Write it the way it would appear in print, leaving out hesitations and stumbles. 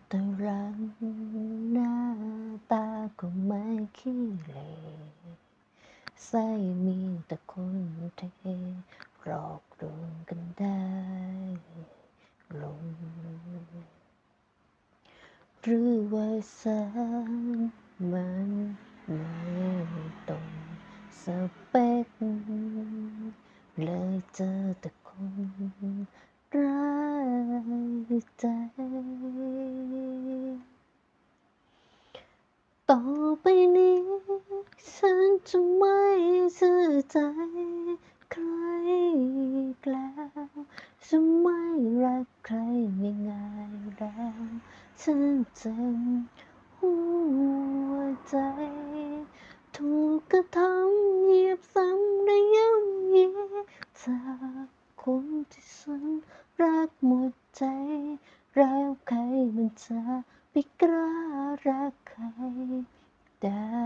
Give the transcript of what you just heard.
แต่รักหน้าตาก็ไม่ขี้เหร่ใส่มีแต่คนเทหลอกลวงกันได้ลงหรือว่าฉันมันไม่ตรงสเปคเลยเจอแต่คนร้ายใจต่อไปนี้ฉันจะไม่เชื่อใจใครอีกแล้วฉันไม่รักใครง่ายๆแล้วฉันเจ็บหัวใจถูกกระทำเหยียบซ้ำและย้ำยีจากคนที่ฉันรักหมดใจแล้วใครมันจะไปกล้ารักใครได้